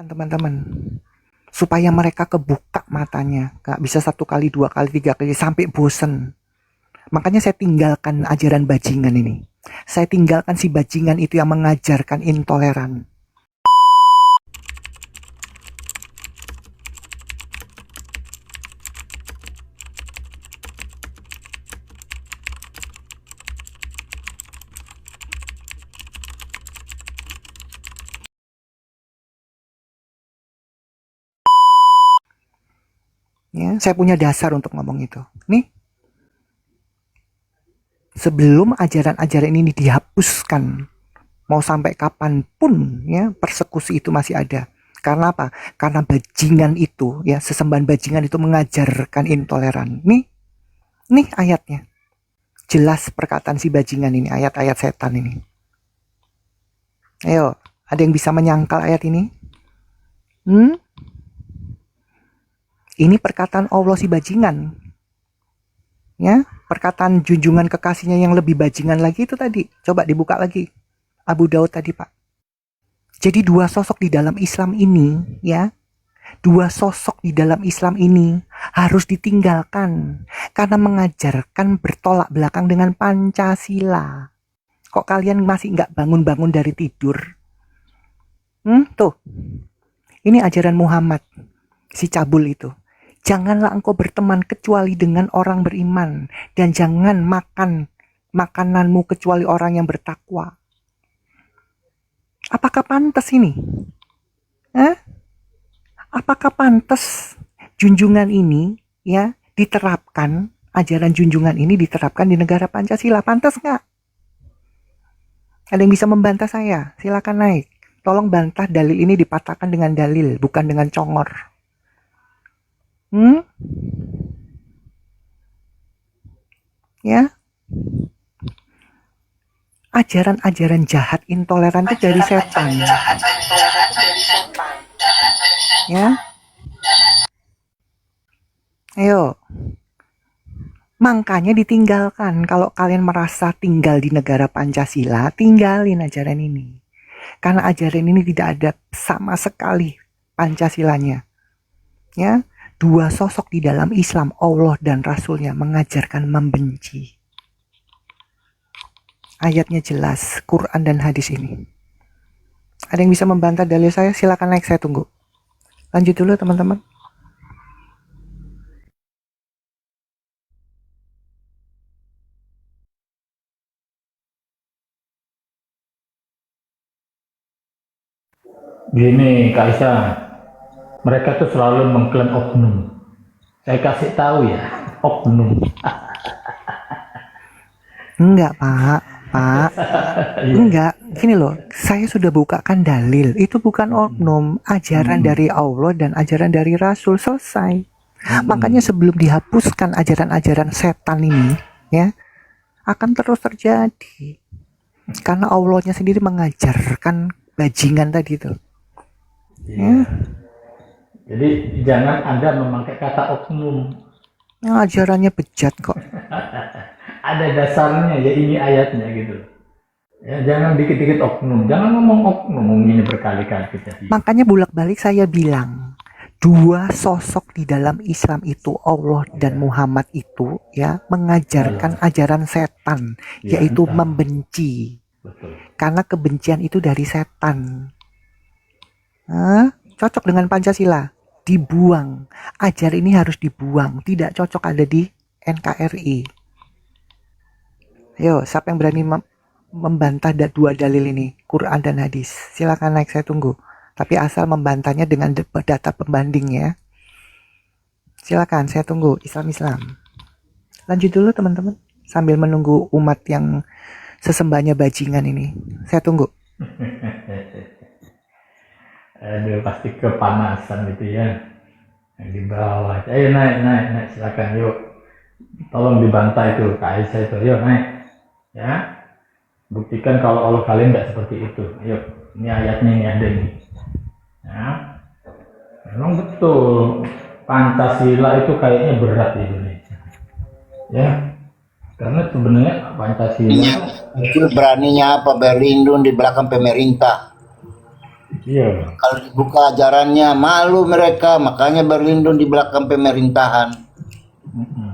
kan teman-teman, supaya mereka kebuka matanya, gak bisa 1 kali, 2 kali, 3 kali sampai bosen. Makanya saya tinggalkan ajaran bajingan ini. Saya tinggalkan si bajingan itu yang mengajarkan intoleran. Ya, saya punya dasar untuk ngomong itu. Nih, sebelum ajaran-ajaran ini dihapuskan, mau sampai kapanpun, ya, persekusi itu masih ada. Karena apa? Karena bajingan itu, ya, sesembahan bajingan itu mengajarkan intoleran. Nih ayatnya. Jelas perkataan si bajingan ini, ayat-ayat setan ini. Ayo, ada yang bisa menyangkal ayat ini? Ini perkataan Allah si bajingan. Ya, perkataan junjungan kekasihnya yang lebih bajingan lagi itu tadi. Coba dibuka lagi. Abu Daud tadi, Pak. Jadi dua sosok di dalam Islam ini, ya. Dua sosok di dalam Islam ini harus ditinggalkan karena mengajarkan bertolak belakang dengan Pancasila. Kok kalian masih nggak bangun-bangun dari tidur? Tuh, ini ajaran Muhammad, si cabul itu. Janganlah engkau berteman kecuali dengan orang beriman, dan jangan makan makananmu kecuali orang yang bertakwa. Apakah pantas ini? Apakah pantas junjungan ini, ya, diterapkan, ajaran junjungan ini diterapkan di negara Pancasila? Pantas nggak? Ada yang bisa membantah saya? Silakan naik. Tolong bantah dalil ini dipatahkan dengan dalil, bukan dengan congor. Ya, ajaran-ajaran jahat intoleran itu dari setan. Ya, ayo, makanya ditinggalkan. Kalau kalian merasa tinggal di negara Pancasila, tinggalin ajaran ini. Karena ajaran ini tidak ada sama sekali Pancasilanya. Ya, dua sosok di dalam Islam, Allah dan Rasulnya, mengajarkan membenci. Ayatnya jelas, Quran dan hadis ini. Ada yang bisa membantah dalil saya? Silakan naik, saya tunggu. Lanjut dulu teman-teman. Gini Kak Isa, mereka tuh selalu mengklaim oknum. Saya kasih tahu ya, oknum. Enggak, Pak. Enggak, gini loh, saya sudah bukakan dalil. Itu bukan oknum, ajaran dari Allah dan ajaran dari Rasul, selesai. Makanya sebelum dihapuskan ajaran-ajaran setan ini, ya, akan terus terjadi. Karena Allahnya sendiri mengajarkan bajingan tadi itu. Ya. Jadi jangan Anda memakai kata oknum. Ya, ajarannya bejat kok. Ada dasarnya, ya ini ayatnya gitu. Ya, jangan dikit-dikit oknum, jangan ngomong oknum ini berkali-kali kita. Makanya bolak-balik saya bilang, dua sosok di dalam Islam itu, Allah dan Muhammad itu, ya, mengajarkan ajaran setan, ya, yaitu entah. Membenci. Betul. Karena kebencian itu dari setan. Cocok dengan Pancasila, dibuang. Ajaran ini harus dibuang, tidak cocok ada di NKRI. Ayo, siapa yang berani membantah dua dalil ini, Quran dan hadis? Silakan naik, saya tunggu. Tapi asal membantahnya dengan data pembanding ya. Silakan, saya tunggu. Islam. Lanjut dulu teman-teman, sambil menunggu umat yang sesembahnya bajingan ini. Saya tunggu. Aduh, pasti kepanasan gitu ya. Yang di bawah. Ayo naik, silakan yuk. Tolong dibantah itu Kak Aisyah itu. Yuk naik. Ya. Buktikan kalau Allah kalian nggak seperti itu. Yuk, ini ayatnya ini ada ini. Ya. Memang betul. Pancasila itu kayaknya berat di Indonesia. Ya. Karena sebenarnya Pancasila itu beraninya apa berlindung di belakang pemerintah. Iya. Kalau dibuka ajarannya malu mereka, makanya berlindung di belakang pemerintahan. Mm-mm.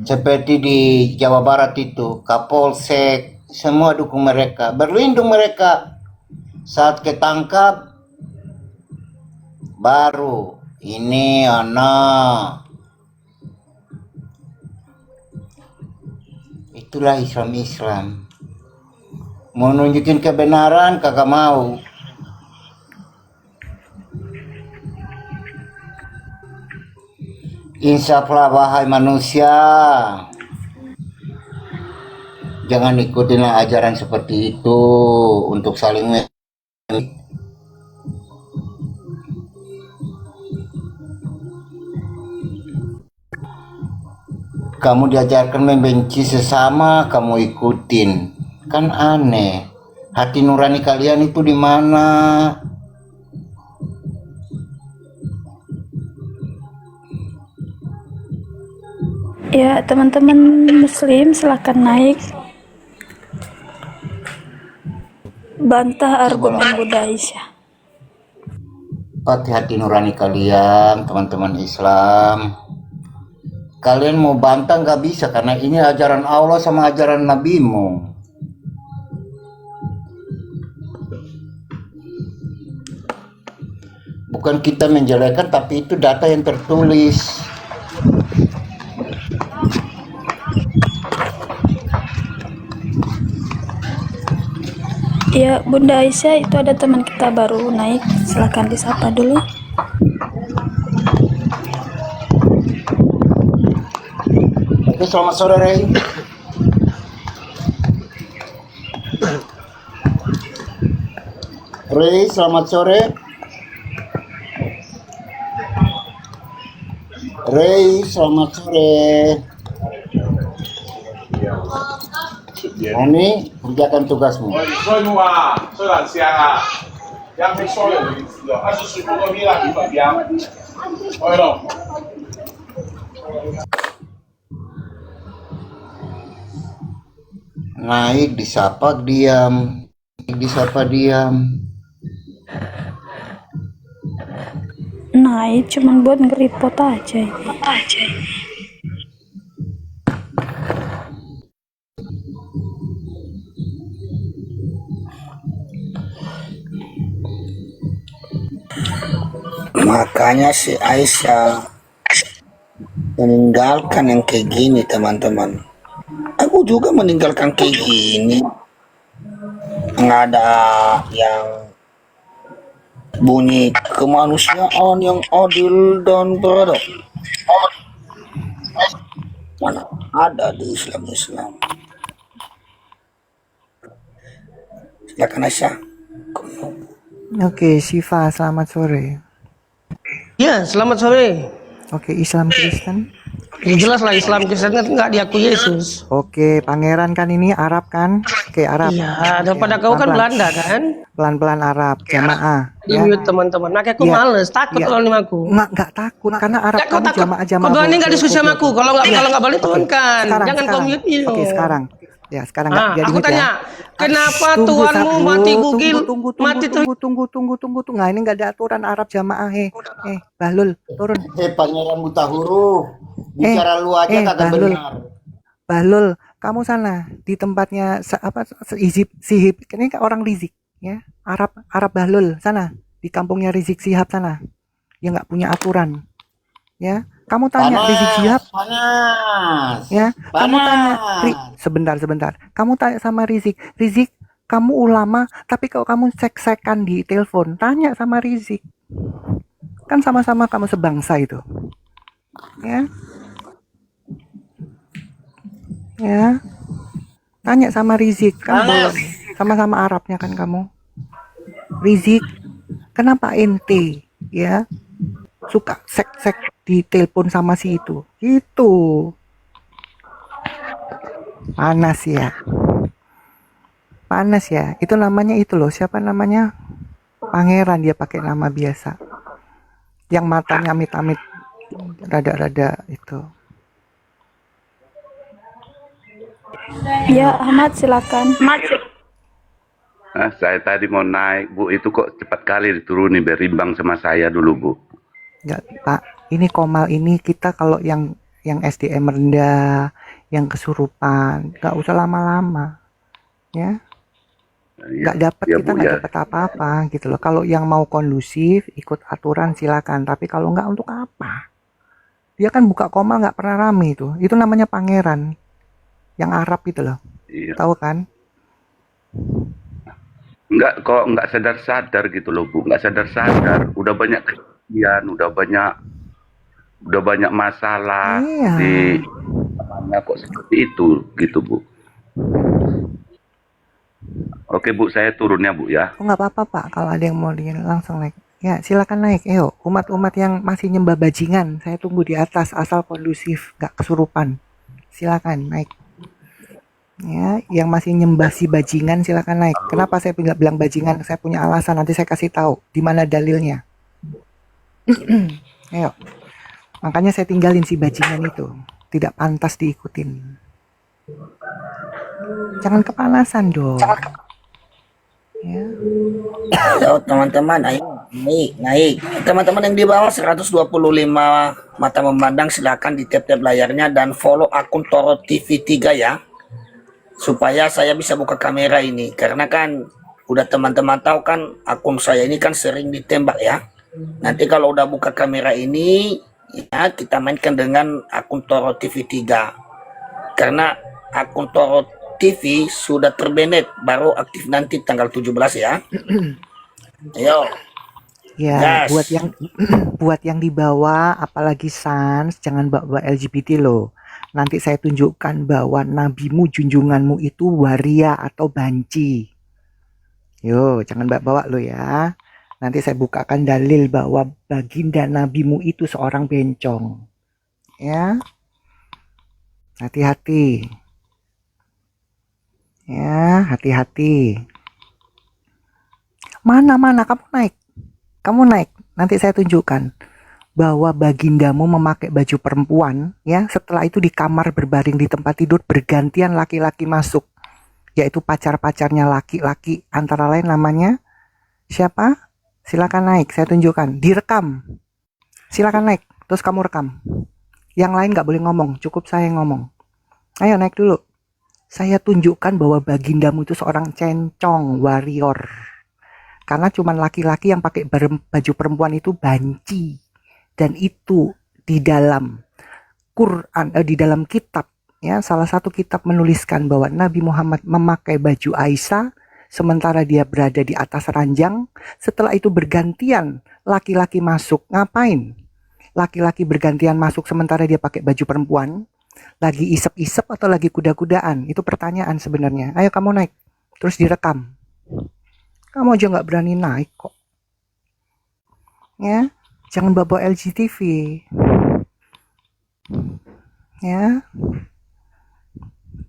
Seperti di Jawa Barat itu, Kapolsek, semua dukung mereka, berlindung mereka. Saat ketangkap, baru ini anak. Itulah Islam. Mau nunjukin kebenaran, kagak mau. Insaflah wahai manusia. Jangan ikutin ajaran seperti itu untuk saling kamu diajarkan membenci sesama, kamu ikutin. Kan aneh. Hati nurani kalian itu di mana? Ya, teman-teman Muslim silahkan naik. Bantah argumen Bunda Aisyah. Pakai hati nurani kalian, teman-teman Islam. Kalian mau bantah nggak bisa, karena ini ajaran Allah sama ajaran Nabimu. Bukan kita menjelekkan, tapi itu data yang tertulis. Ya, Bunda Aisyah, itu ada teman kita baru naik. Silahkan disapa dulu. Oke, selamat sore, Rey. Rey, selamat sore. Rey, selamat sore. Ani, kerjakan tugasmu. 你说木啊，说两香啊，杨梅说有名字的，二十水果个米啦，米粉香，哎喽。 Naik disapa diam, naik disapa diam. Naik cuman buat nge-report aja ini. Makanya si Aisyah meninggalkan yang kayak gini, teman-teman. Aku juga meninggalkan kayak gini. Nggak ada yang bunyi kemanusiaan yang adil dan beradab. Mana ada di Islam. Silakan Aisyah. Oke, Syifa, selamat sore. Ya, selamat sore. Oke, Islam Kristen. Ya, jelas lah Islam Kristen kan nggak diakui Yesus. Oke, pangeran kan ini Arab kan? Oke, Arab. Iya, daripada kau kan Belanda kan. Pelan-pelan Arab, jamaah. Di mute teman-teman. Makanya aku Iya. males, takut Iya. kalau nih aku. Nggak takut, karena Arab Nggak, kau kamu takut. jamaah-jamaah. Kau berani nggak diskusi sama aku? Kalau nggak Iya. kalau nggak boleh turunkan. Jangan kau mute you. Oke, sekarang. Ya, sekarang Ah, jadi aku mute tanya, ya. kenapa Tunggu, Tuhanmu Sat, mati dulu. gugil, mati tuh? Tunggu. Nah, ini nggak ada aturan Arab jamaah, Bahlul, turun. Pangeran buta huruf. Bicara lu aja kagak Bahlul. benar. Bahlul, kamu sana di tempatnya Sihib. Ini kan orang Rizik, ya. Arab Bahlul sana di kampungnya Rizik Sihab sana. Yang nggak punya aturan. Ya, kamu tanya Rizik Sihab, Panas. ya. Kamu tanya Panas. sebentar. Kamu tanya sama Rizik, kamu ulama, tapi kalau kamu sek-sekan di telepon, tanya sama Rizik. Kan sama-sama kamu sebangsa itu. Ya. Ya. Tanya sama Rizik, kan boleh. Sama-sama Arabnya kan kamu. Rizik, kenapa ente ya suka sek-sek di telepon sama si itu? Itu. Panas ya. Itu namanya itu loh. Siapa namanya? Pangeran, dia pakai nama biasa. Yang matanya amit-amit rada-rada itu. Ya, Ahmad silakan. Saya tadi mau naik, Bu. Itu kok cepat kali diturunin, berimbang sama saya dulu, Bu. Enggak, Pak. Ini Komal ini kita kalau yang SDM rendah, yang kesurupan, nggak usah lama-lama, ya. Nggak dapat, Ya, kita Bu, nggak ya. dapat apa-apa gitu loh. Kalau yang mau kondusif, ikut aturan silakan. Tapi kalau nggak, untuk apa? Dia kan buka Komal nggak pernah rame itu. Itu namanya pangeran, yang Arab itu loh. Iya. Tahu kan? Nggak sadar-sadar gitu loh, Bu. Nggak sadar-sadar. Udah banyak kejadian, udah banyak masalah Iya. di mana kok seperti itu gitu, Bu. Oke, Bu, saya turun ya, Bu, ya. Oh, nggak apa-apa, Pak. Kalau ada yang mau langsung naik. Ya, silakan naik. Ayo, umat-umat yang masih nyembah bajingan, saya tunggu di atas asal kondusif, nggak kesurupan. Silakan naik. Ya, yang masih nyembah si bajingan silakan naik. Kenapa saya bilang bajingan? Saya punya alasan, nanti saya kasih tahu di mana dalilnya. Ayo. Makanya saya tinggalin si bajingan itu. Tidak pantas diikutin. Jangan kepanasan dong. Ya. Ayo teman-teman, ayo naik. Teman-teman yang di bawah 125 mata memandang, silakan di tap-tap layarnya dan follow akun Toro TV 3 ya. Supaya saya bisa buka kamera ini, karena kan udah teman-teman tahu kan akun saya ini kan sering ditembak ya. Nanti kalau udah buka kamera ini ya, kita mainkan dengan akun Toro TV 3. Karena akun Toro TV sudah terbanet, baru aktif nanti tanggal 17 ya. Ayo. Ya, Gas. buat yang di bawah, apalagi Sans, jangan bawa LGBT loh. Nanti saya tunjukkan bahwa nabimu, junjunganmu itu waria atau banci. Yo, jangan bawa lo ya. Nanti saya bukakan dalil bahwa baginda nabimu itu seorang bencong. Ya. Hati-hati. Ya, hati-hati. Mana kamu naik? Kamu naik. Nanti saya tunjukkan bahwa bagindamu memakai baju perempuan, ya. Setelah itu di kamar berbaring di tempat tidur bergantian laki-laki masuk, yaitu pacar-pacarnya laki-laki, antara lain namanya siapa? Silakan naik, saya tunjukkan, direkam. Silakan naik, terus kamu rekam. Yang lain nggak boleh ngomong, cukup saya yang ngomong. Ayo naik dulu. Saya tunjukkan bahwa bagindamu itu seorang cencong warrior. Karena cuma laki-laki yang pakai baju perempuan itu banci. Dan itu di dalam Quran, di dalam kitab, ya, salah satu kitab menuliskan bahwa Nabi Muhammad memakai baju Aisyah sementara dia berada di atas ranjang. Setelah itu bergantian laki-laki masuk. Ngapain? Laki-laki bergantian masuk sementara dia pakai baju perempuan. Lagi isep-isep atau lagi kuda-kudaan? Itu pertanyaan sebenarnya. Ayo kamu naik. Terus direkam. Kamu aja nggak berani naik kok. Ya. Jangan bawa LGTV. Ya.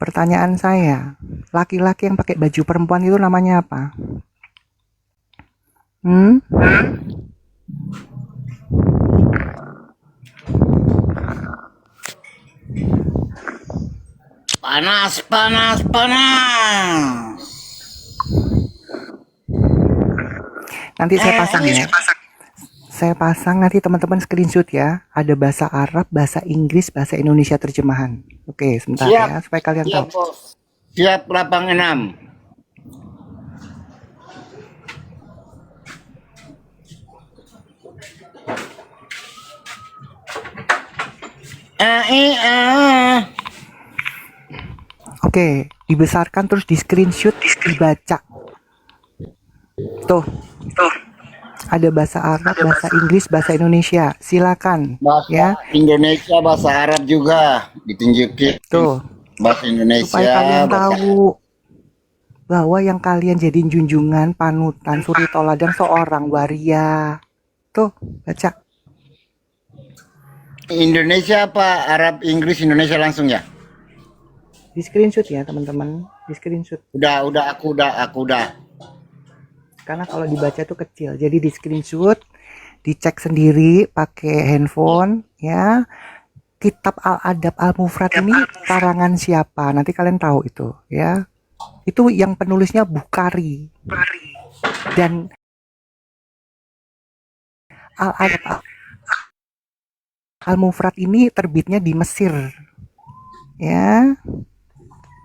Pertanyaan saya, laki-laki yang pakai baju perempuan itu namanya apa? Panas. Nanti saya pasang ya. Saya pasang nanti teman-teman screenshot ya. Ada bahasa Arab, bahasa Inggris, bahasa Indonesia terjemahan. Oke, sebentar Siap. ya supaya kalian Siap, tahu. Bos. Siap, lapang 6. Oke, dibesarkan terus di screenshot, dibaca. Tuh. Ada bahasa Arab, bahasa Inggris, bahasa Indonesia. Silakan Bahasa ya. Indonesia, bahasa Arab juga ditunjukin. Tuh. Bahasa Indonesia. Supaya kalian bahasa... tahu bahwa yang kalian jadiin junjungan, panutan, suri toladan seorang waria. Tuh, baca. Indonesia apa Arab, Inggris, Indonesia langsung ya? Di screenshot ya teman-teman, di screenshot. Aku udah. Karena kalau dibaca tuh kecil, jadi di screenshot, dicek sendiri pakai handphone ya. Kitab Al-Adab Al-Mufrad ini karangan siapa? Nanti kalian tahu itu ya. Itu yang penulisnya Bukhari. Dan Al-Adab Al-Mufrad ini terbitnya di Mesir. Ya.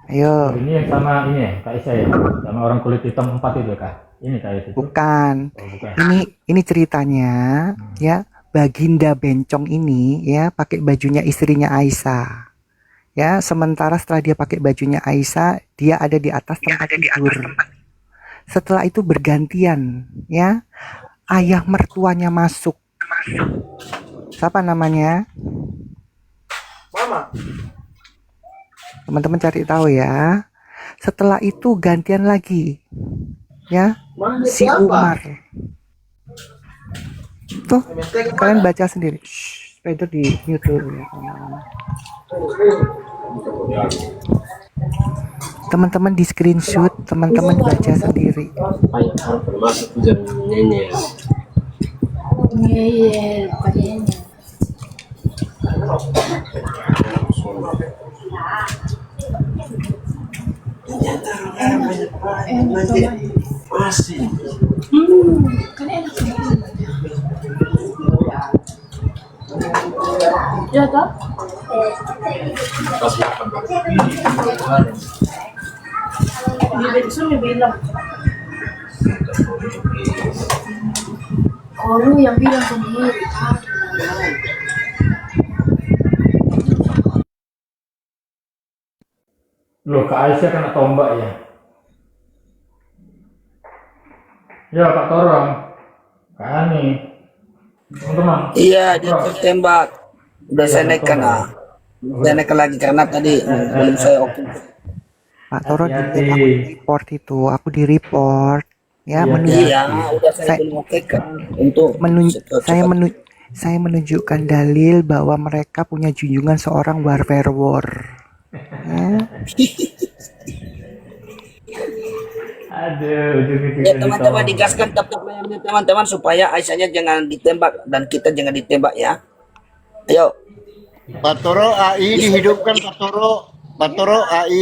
Ayo. Ini yang sama ini ya, Kak Isa ya, sama orang kulit hitam 4 itu Kak. Ini Kak itu. Bukan. Oh, bukan. Ini ceritanya ya, Baginda Bencong ini ya pakai bajunya istrinya Aisyah. Ya, sementara setelah dia pakai bajunya Aisyah, dia ada di atas tempat tidur. Setelah itu bergantian ya. Ayah mertuanya masuk. Siapa namanya? Mama. Teman-teman cari tahu ya. Setelah itu gantian lagi. Ya, si Umar. Tuh, kalian baca sendiri. Shh, spider di mute dulu ya. Teman-teman di screenshot, teman-teman baca sendiri. Termasuk jamnya. Iya, bukan Masih. kan enak. Ya toh? Di Benson bilang. Kamu yang bilang sendiri. Loh, Kak Aisyah kena tombak ya? Ya, Kak Torong. Kak Ani. Teman-teman. Iya, dia tertembak. Udah saya naikkan Saya naikkan lagi karena tadi belum saya oke. Pak Toro Hati-hati. aku di report itu, aku di report ya, Iya, udah saya Saya- belum oke kan untuk cepat. saya menunjukkan dalil bahwa mereka punya junjungan seorang warfare war. Ya. Aduh, Ya teman-teman digaskan tetap layarnya teman-teman supaya Aisyahnya jangan ditembak dan kita jangan ditembak ya. Ayo. Pak Toro AI dihidupkan, Pak Toro. Pak Toro AI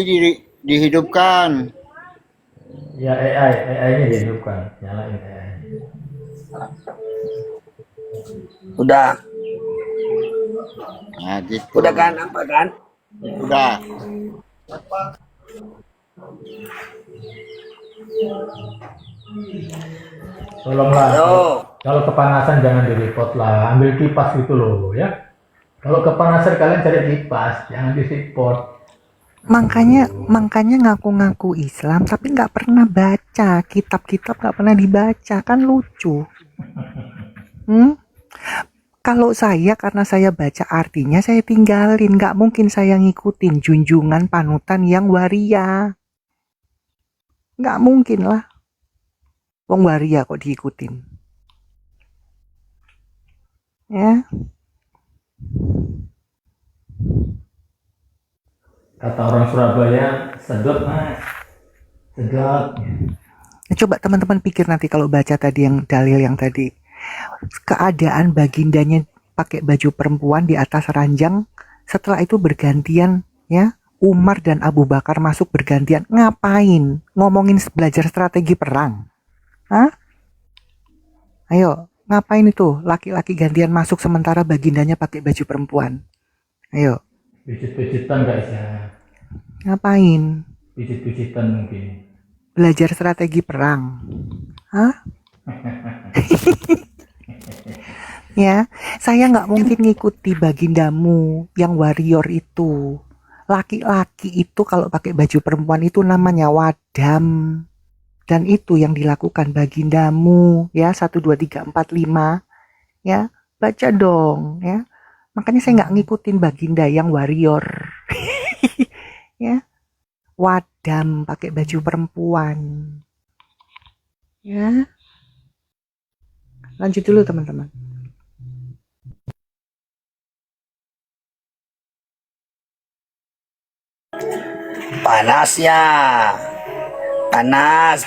dihidupkan. Ya, AI-nya dihidupkan. Nyalain AI. Udah. Nah, gitu. Udah kan apa kan? Udah. Tolonglah. Ayo. Kalau kepanasan jangan di-report lah. Ambil kipas gitu loh ya. Kalau kepanasan kalian cari kipas, jangan di-report. Makanya ngaku-ngaku Islam tapi nggak pernah baca kitab-kitab, nggak pernah dibaca, kan lucu. Kalau saya, karena saya baca artinya, saya tinggalin. Nggak mungkin saya ngikutin junjungan panutan yang waria. Nggak mungkin lah. Wong waria kok diikutin. Ya. Kata orang Surabaya, sedot mas. Sedot. Nah, coba teman-teman pikir nanti kalau baca tadi yang dalil yang tadi. Keadaan bagindanya pakai baju perempuan di atas ranjang, setelah itu bergantian ya, Umar dan Abu Bakar masuk bergantian. Ngapain? Ngomongin belajar strategi perang. Hah? Ayo, ngapain itu laki-laki gantian masuk sementara bagindanya pakai baju perempuan? Ayo, Pijit-pijitan gak bisa. ngapain? Pijit-pijitan mungkin. Belajar strategi perang. Hah? Ya, saya nggak mungkin ngikuti bagindamu yang warrior itu. Laki-laki itu kalau pakai baju perempuan itu namanya wadam. Dan itu yang dilakukan bagindamu ya, 1, 2, 3, 4, 5 ya, baca dong ya. Makanya saya nggak ngikutin baginda yang warrior. Ya, wadam pakai baju perempuan. Ya, lanjut dulu teman-teman. Panas ya. Panas.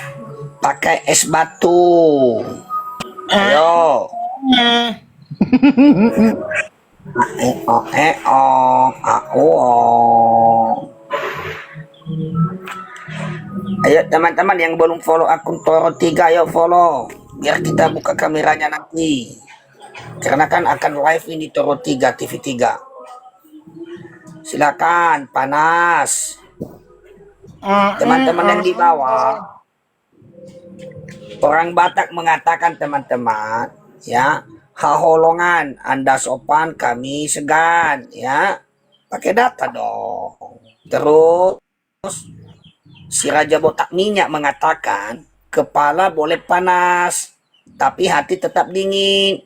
Pakai es batu. Ayo. Aku. Ayo teman-teman yang belum follow akun Toro 3, ayo follow. Biar kita buka kameranya nanti. Karena kan akan live ini Toro 3, TV 3. Silakan, panas. Teman-teman yang di bawah. Orang Batak mengatakan teman-teman, ya, haholongan, Anda sopan, kami segan, ya. Pakai data dong. Terus si Raja Botak Minyak mengatakan, kepala boleh panas, tapi hati tetap dingin.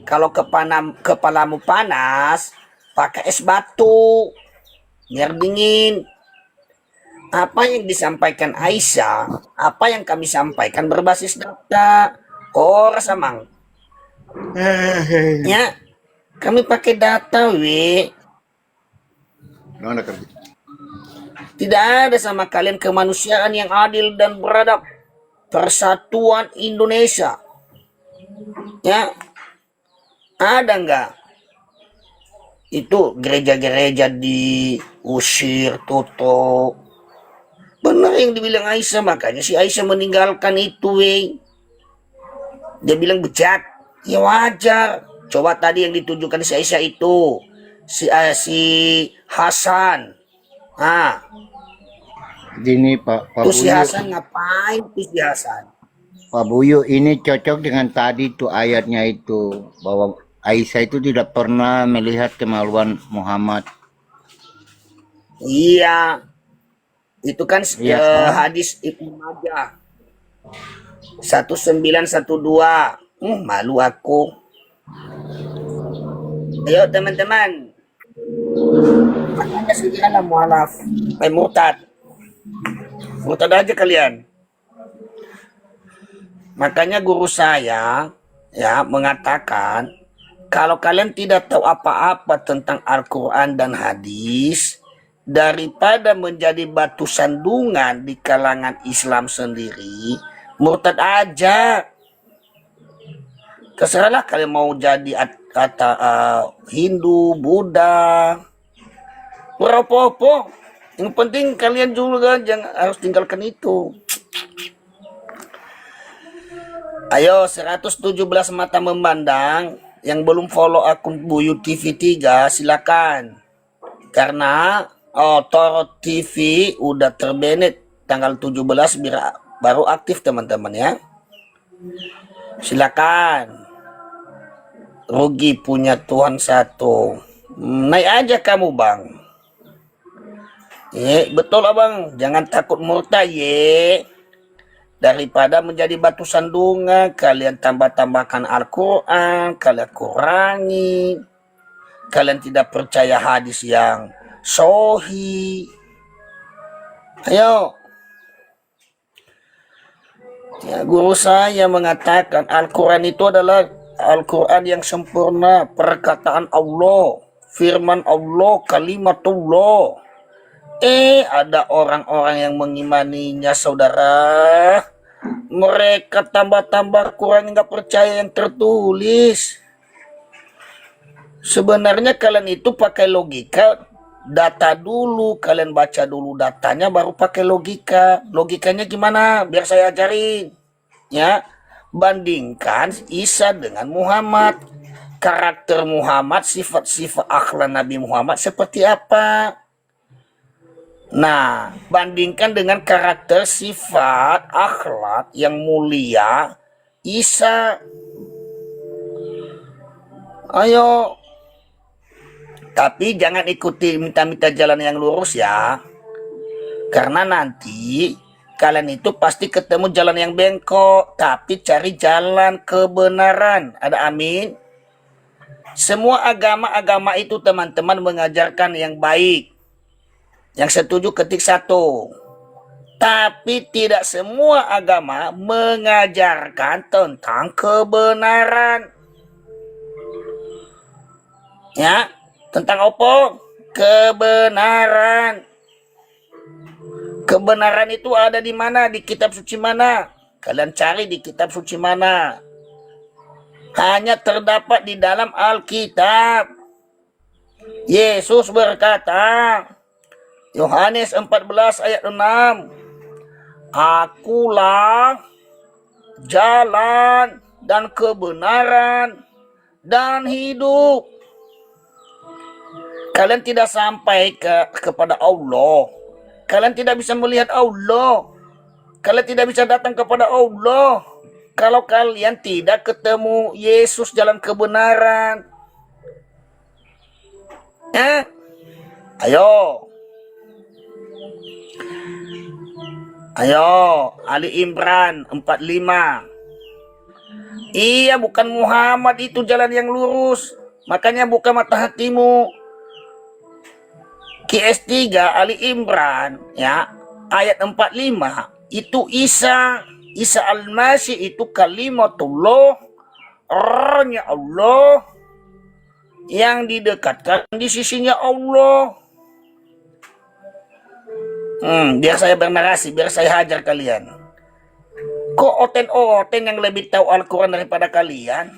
Kalau kepalamu panas, pakai es batu, biar dingin. Apa yang disampaikan Aisyah, apa yang kami sampaikan berbasis data. Oh, Rasamang. Ya, kami pakai data, Mana kerja? Tidak ada sama kalian kemanusiaan yang adil dan beradab. Persatuan Indonesia. Ya, ada nggak? Itu gereja-gereja diusir, tutup. Benar yang dibilang Aisyah, makanya si Aisyah meninggalkan itu, Dia bilang bejat. Ya wajar. Coba tadi yang ditujukan si Aisyah itu. Si Hasan. Ini Pak Tuh si Buyu, Hasan ngapain tuh si Hasan? Pak Buyu, ini cocok dengan tadi tuh ayatnya itu bahwa Aisyah itu tidak pernah melihat kemaluan Muhammad. Iya. Itu kan Iya. hadis Ibnu Majah 1912. Malu aku. Ayo teman-teman. Makanya segala mualaf. Murtad. Murtad aja kalian. Makanya guru saya ya mengatakan, kalau kalian tidak tahu apa-apa tentang Al-Quran dan hadis, daripada menjadi batu sandungan di kalangan Islam sendiri, murtad aja. Terserahlah kalian mau jadi Hindu, Buddha, apa-apa. Yang penting kalian juga jangan harus tinggalkan itu. Ayo 117 mata memandang yang belum follow akun Buyu TV 3 silakan. Karena Toro TV udah terbanet tanggal 17 baru aktif teman-teman ya. Silakan. Rugi punya Tuhan satu. Naik aja kamu bang. Betul abang. Jangan takut murtad Daripada menjadi batu sandungan, kalian tambah-tambahkan Al-Quran, kalian kurangi. Kalian tidak percaya hadis yang sahih. Ayo. Ya, guru saya mengatakan Al-Quran itu adalah Al-Quran yang sempurna, perkataan Allah, firman Allah, kalimatullah. Ada orang-orang yang mengimaninya, saudara. Mereka tambah-tambah Quran nggak percaya yang tertulis. Sebenarnya kalian itu pakai logika, data dulu, kalian baca dulu datanya, baru pakai logika. Logikanya gimana? Biar saya ajarin. Ya, bandingkan Isa dengan Muhammad. Karakter Muhammad, sifat-sifat akhlak Nabi Muhammad seperti apa? Nah, bandingkan dengan karakter sifat akhlak yang mulia Isa. Ayo. Tapi jangan ikuti minta-minta jalan yang lurus ya. Karena nanti kalian itu pasti ketemu jalan yang bengkok. Tapi cari jalan kebenaran. Ada amin? Semua agama-agama itu teman-teman mengajarkan yang baik. Yang setuju ketik 1. Tapi tidak semua agama mengajarkan tentang kebenaran. Ya, tentang apa? Kebenaran. Kebenaran itu ada di mana? Di kitab suci mana? Kalian cari di kitab suci mana? Hanya terdapat di dalam Alkitab. Yesus berkata, Yohanes 14 ayat 6, Akulah jalan dan kebenaran dan hidup. Kalian tidak sampai kepada Allah. Kalian tidak bisa melihat Allah. Kalian tidak bisa datang kepada Allah kalau kalian tidak ketemu Yesus jalan kebenaran. Ayo. Ali Imran 45. Iya, bukan Muhammad itu jalan yang lurus. Makanya buka mata hatimu. QS3 Ali Imran ya, ayat 45 itu Isa Al-Masih itu kalimatullah, rohnya Allah yang didekatkan di sisinya Allah. Biar saya bernarasi, biar saya hajar kalian. Kok oten yang lebih tahu Al-Quran daripada kalian?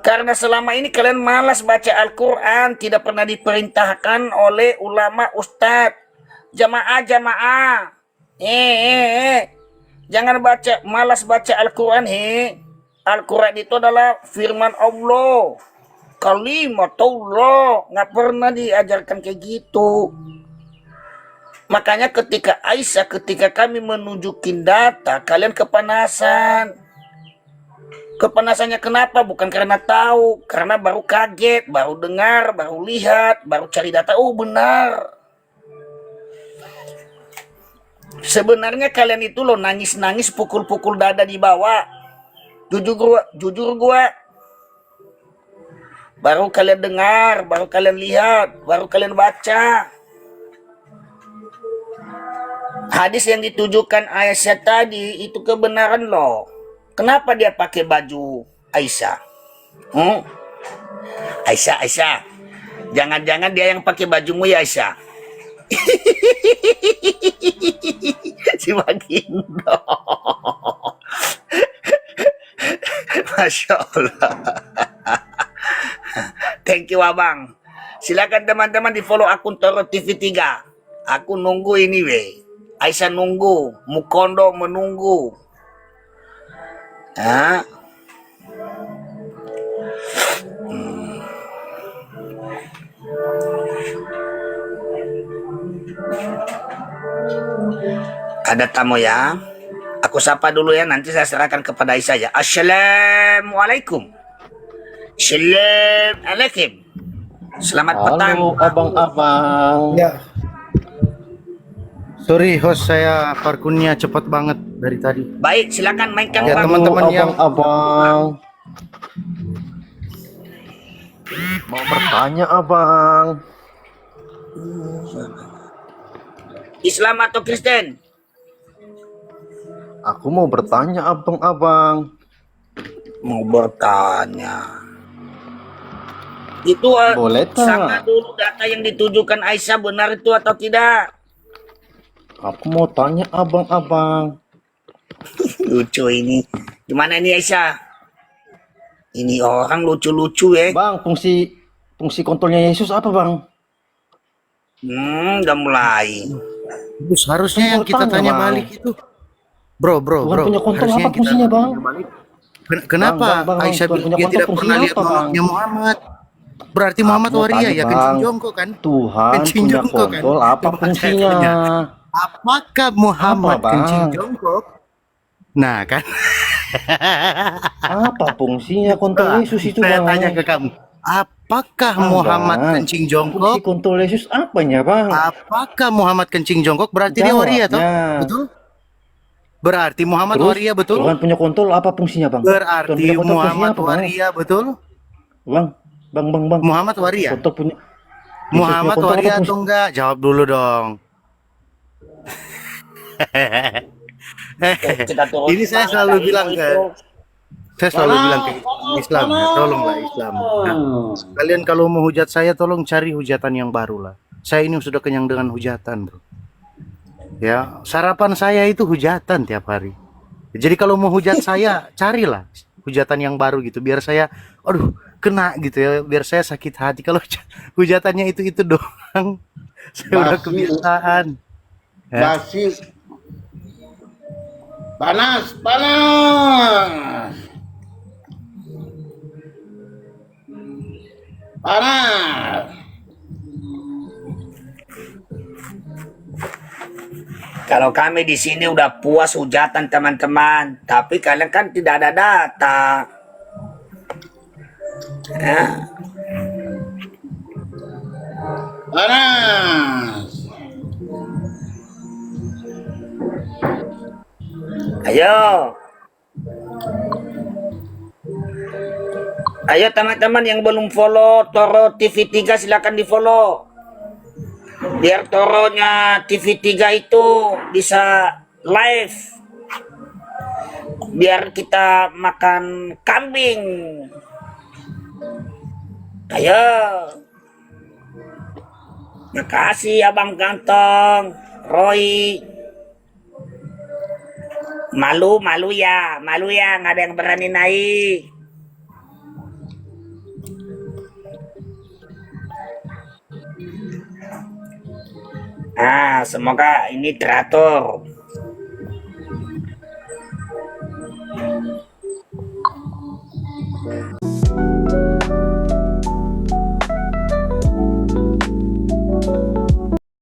Karena selama ini kalian malas baca Al-Quran, tidak pernah diperintahkan oleh ulama ustadz. Jamaah. Jangan malas baca Al-Quran. Al-Quran itu adalah firman Allah. Kalimatullah, nggak pernah diajarkan kayak gitu. Makanya ketika kami menunjukin data, kalian kepanasan. Kepanasannya kenapa? Bukan karena tahu, karena baru kaget, baru dengar, baru lihat, baru cari data. Oh benar. Sebenarnya kalian itu loh nangis-nangis, pukul-pukul dada di bawah. Jujur gua. Baru kalian dengar, baru kalian lihat, baru kalian baca. Hadis yang ditujukan Aisyah tadi itu kebenaran loh. Kenapa dia pakai baju Aisyah? Aisyah. Jangan-jangan dia yang pakai bajumu ya Aisyah. Si Bagindo. Masya Allah. Thank you abang. Silakan teman-teman di follow akun Toro TV 3. Aku nunggu ini weh. Aisyah nunggu. Mukondo menunggu. Ada tamu ya. Aku sapa dulu ya, nanti saya serahkan kepada Aisyah ya. Assalamualaikum. Assalamualaikum. Selamat petang. Halo abang-abang. Ya. Sorry host, saya parkunnya cepat banget dari tadi. Baik, silakan mainkan Ya Bang. teman-teman yang abang. Mau bertanya abang. Islam atau Kristen? Aku mau bertanya abang-abang. Mau bertanya. Itu Boleh sama tak? dulu data yang ditujukan Aisyah benar itu atau tidak? Aku mau tanya abang-abang. Lucu ini. Gimana ini Aisyah? Ini orang lucu-lucu ya. Bang, fungsi kontrolnya Yesus apa bang? Udah mulai. harusnya yang kita Bertanya, tanya Bang. balik itu. Bro. Tuhan punya kontrol Harusnya apa kita fungsinya bang? tanya balik. Kenapa Bang, Aisyah Tuhan bilang punya dia kontrol tidak pernah fungsinya lihat apa, Bang? mamanya Muhammad? Berarti Muhammad Aku mau waria tanya, ya, Bang. kencing jongkok kan? Tuhan Kencing punya jongkok kan? kontrol apa Coba saya fungsinya? tanya. Apakah Muhammad Apa, Bang? kencing jongkok? Nah kan. Apa fungsinya kontrol Yesus itu Saya bang? tanya ke kamu. Apakah Bang, Muhammad kencing fungsi jongkok? kontrol Yesus apanya bang? Apakah Muhammad kencing jongkok? Berarti dia waria toh? Jawabnya. Betul? Berarti Muhammad Terus, waria betul? Tuhan punya kontrol apa fungsinya bang? Tuhan Berarti punya kontrol fungsinya Muhammad apa, Bang? waria betul? Bang. Muhammad waria? Kontrol punya. Muhammad kontrol waria apa atau enggak? Jawab dulu dong. Kita turun. Ini saya selalu bilang ke Islam ya, tolonglah Islam. Nah, kalian kalau mau hujat saya tolong cari hujatan yang baru lah. Saya ini sudah kenyang dengan hujatan, bro. Ya, sarapan saya itu hujatan tiap hari. Jadi kalau mau hujat saya, carilah hujatan yang baru gitu, biar saya, aduh, kena gitu ya, biar saya sakit hati. Kalau hujatannya itu doang, Saya udah Basi. kebiasaan. Ya. Basi. Panas, panas. Panas. Kalau kami di sini udah puas hujatan teman-teman, tapi kalian kan tidak ada data. Ya. Panas. Ayo. Ayo teman-teman yang belum follow Toro TV3 silakan di follow. Biar Toronya TV3 itu bisa live. Biar kita makan kambing. Ayo. Makasih Abang Ganteng, Roy. Malu ya, nggak ada yang berani naik. Semoga ini teratur.